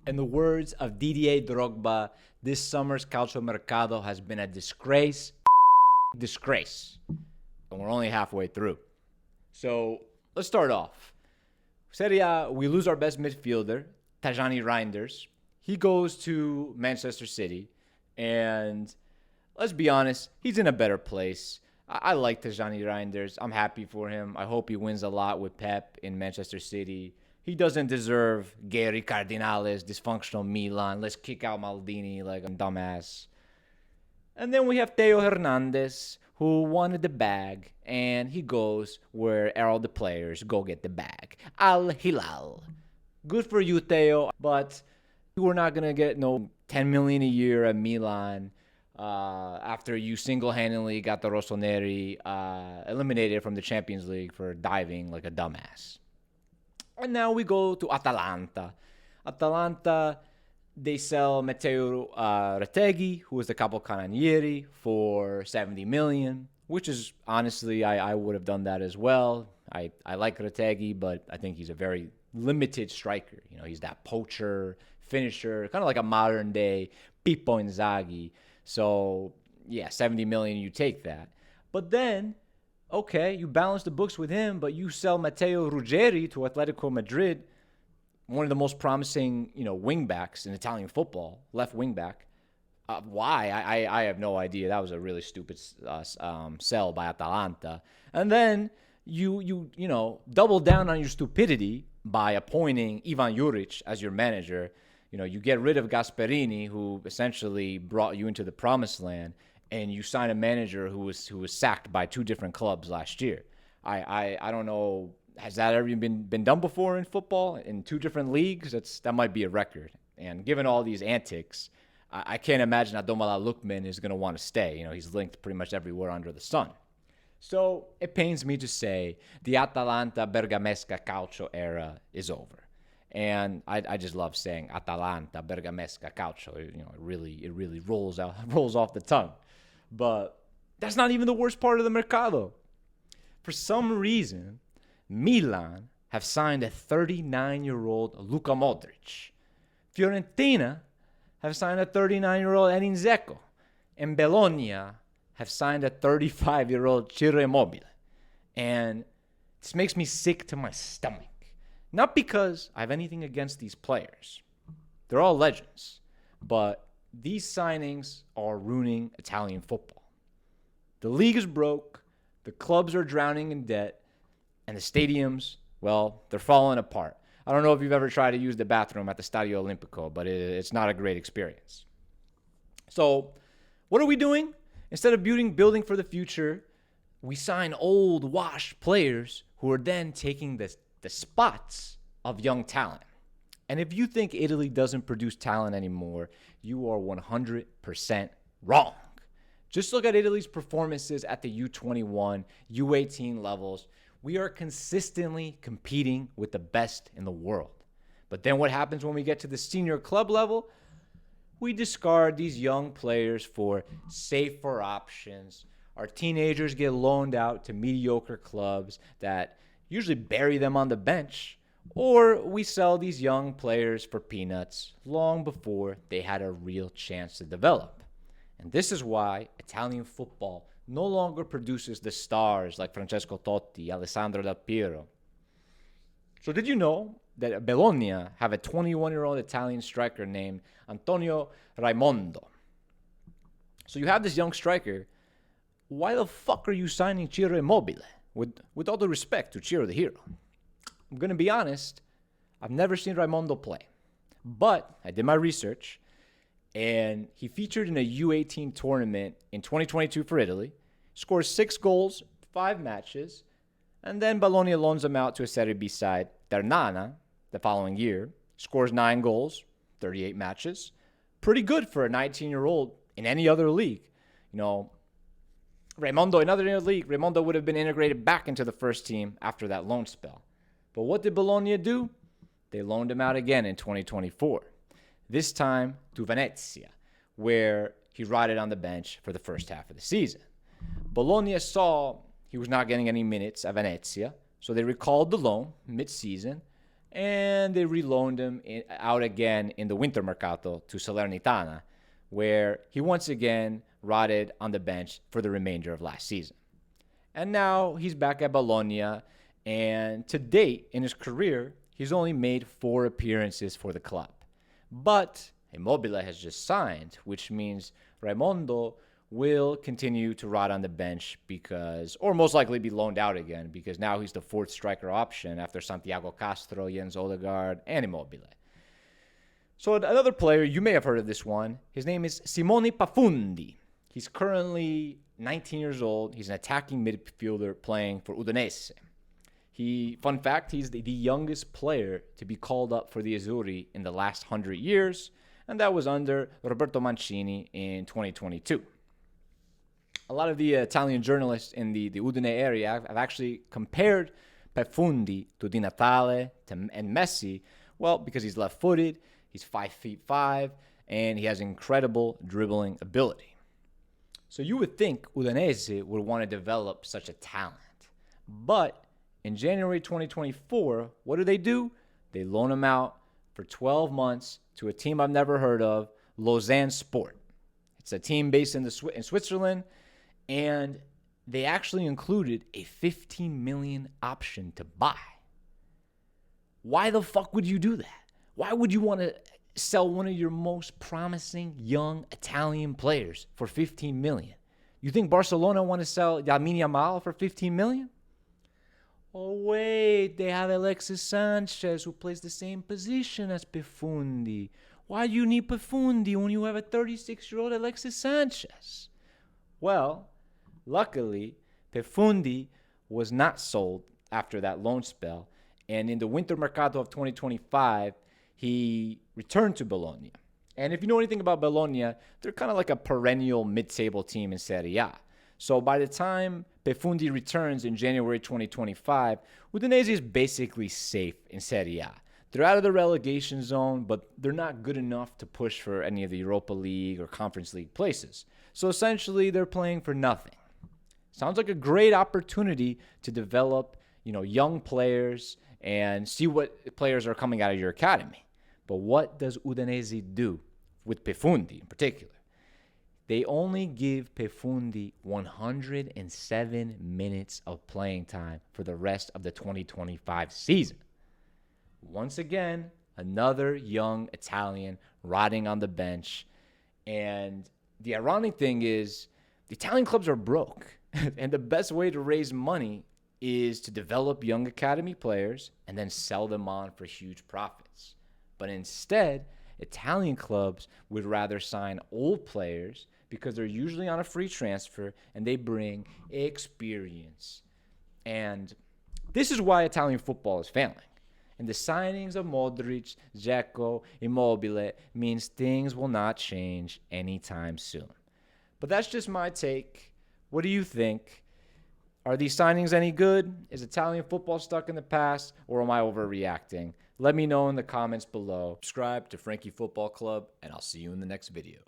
In the words of Didier Drogba, this summer's Calcio Mercato has been a disgrace. Disgrace. And we're only halfway through. So let's start off. Serie A, we lose our best midfielder, Tajani Reinders. He goes to Manchester City. And let's be honest, he's in a better place. I like Tajani Reinders. I'm happy for him. I hope he wins a lot with Pep in Manchester City. He doesn't deserve Gary Cardinales, dysfunctional Milan. Let's kick out Maldini like a dumbass. And then we have Theo Hernandez, who wanted the bag, and he goes where all the players go get the bag. Al Hilal. Good for you, Theo, but you were not going to get no 10 million a year at Milan after you single-handedly got the Rossoneri eliminated from the Champions League for diving like a dumbass. And now we go to Atalanta. Atalanta, they sell Matteo Retegui, who is the capocannoniere, for 70 million, which is, honestly, I would have done that as well. I like Retegui, but I think he's a very limited striker. You know, he's that poacher, finisher, kind of like a modern-day Pippo Inzaghi. So, yeah, 70 million, you take that. But then, okay, you balance the books with him, but you sell Matteo Ruggeri to Atletico Madrid, one of the most promising, wingbacks in Italian football, left wingback. Why? I have no idea. That was a really stupid sell by Atalanta. And then you double down on your stupidity by appointing Ivan Juric as your manager. You get rid of Gasperini, who essentially brought you into the promised land, and you sign a manager who was sacked by two different clubs last year. I don't know. Has that ever been done before in football in two different leagues? That might be a record. And given all these antics, I can't imagine Adomala Lookman is going to want to stay. He's linked pretty much everywhere under the sun. So it pains me to say the Atalanta Bergamesca Calcio era is over. And I just love saying Atalanta Bergamesca Calcio. It really rolls off the tongue. But that's not even the worst part of the Mercato. For some reason, Milan have signed a 39-year-old Luka Modrić. Fiorentina have signed a 39-year-old Džeko. And Bologna have signed a 35-year-old Ciro Immobile. And this makes me sick to my stomach. Not because I have anything against these players. They're all legends. But these signings are ruining Italian football. The league is broke. The clubs are drowning in debt. And the stadiums, well, they're falling apart. I don't know if you've ever tried to use the bathroom at the Stadio Olimpico, but it's not a great experience. So what are we doing? Instead of building for the future, we sign old, washed players who are then taking the spots of young talent. And if you think Italy doesn't produce talent anymore, you are 100% wrong. Just look at Italy's performances at the U21, U18 levels. We are consistently competing with the best in the world. But then what happens when we get to the senior club level? We discard these young players for safer options. Our teenagers get loaned out to mediocre clubs that usually bury them on the bench. Or we sell these young players for peanuts long before they had a real chance to develop. And this is why Italian football no longer produces the stars like Francesco Totti, Alessandro Del Piero. So did you know that Bologna have a 21-year-old Italian striker named Antonio Raimondo? So you have this young striker. Why the fuck are you signing Ciro Immobile? With all the respect to Ciro the hero. I'm going to be honest, I've never seen Raimondo play. But I did my research, and he featured in a U18 tournament in 2022 for Italy, scores 6 goals, 5 matches, and then Bologna loans him out to a Serie B side, Ternana, the following year, scores 9 goals, 38 matches. Pretty good for a 19-year-old in any other league. Raimondo, in another league, Raimondo would have been integrated back into the first team after that loan spell. But what did Bologna do? They loaned him out again in 2024. This time to Venezia, where he rotted on the bench for the first half of the season. Bologna saw he was not getting any minutes at Venezia, so they recalled the loan mid-season, and they reloaned him out again in the winter Mercato to Salernitana, where he once again rotted on the bench for the remainder of last season. And now he's back at Bologna, and to date in his career, he's only made 4 appearances for the club. But Immobile has just signed, which means Raimondo will continue to rot on the bench or most likely be loaned out again, because now he's the 4th striker option after Santiago Castro, Jens Odegaard, and Immobile. So another player, you may have heard of this one. His name is Simone Pafundi. He's currently 19 years old. He's an attacking midfielder playing for Udinese. Fun fact, he's the youngest player to be called up for the Azzurri in the last 100 years, and that was under Roberto Mancini in 2022. A lot of the Italian journalists in the Udine area have actually compared Pafundi to Di Natale and Messi, well, because he's left-footed, he's 5'5", and he has incredible dribbling ability. So you would think Udinese would want to develop such a talent. But in January 2024, what do? They loan him out for 12 months to a team I've never heard of, Lausanne Sport. It's a team based in Switzerland, and they actually included a $15 million option to buy. Why the fuck would you do that? Why would you want to sell one of your most promising young Italian players for $15 million? You think Barcelona want to sell Lamine Yamal for $15 million? Oh, wait, they have Alexis Sanchez, who plays the same position as Pafundi. Why do you need Pafundi when you have a 36-year-old Alexis Sanchez? Well, luckily, Pafundi was not sold after that loan spell, and in the winter Mercato of 2025, he returned to Bologna. And if you know anything about Bologna, they're kind of like a perennial mid-table team in Serie A. So by the time Pafundi returns in January 2025, Udinese is basically safe in Serie A. They're out of the relegation zone, but they're not good enough to push for any of the Europa League or Conference League places. So essentially, they're playing for nothing. Sounds like a great opportunity to develop, young players and see what players are coming out of your academy. But what does Udinese do with Pafundi in particular? They only give Pafundi 107 minutes of playing time for the rest of the 2025 season. Once again, another young Italian rotting on the bench. And the ironic thing is, the Italian clubs are broke. And the best way to raise money is to develop young academy players and then sell them on for huge profits. But instead, Italian clubs would rather sign old players because they're usually on a free transfer and they bring experience. And this is why Italian football is failing. And the signings of Modrić, Džeko, Immobile means things will not change anytime soon. But that's just my take. What do you think? Are these signings any good? Is Italian football stuck in the past, or am I overreacting? Let me know in the comments below. Subscribe to Frankie Football Club, and I'll see you in the next video.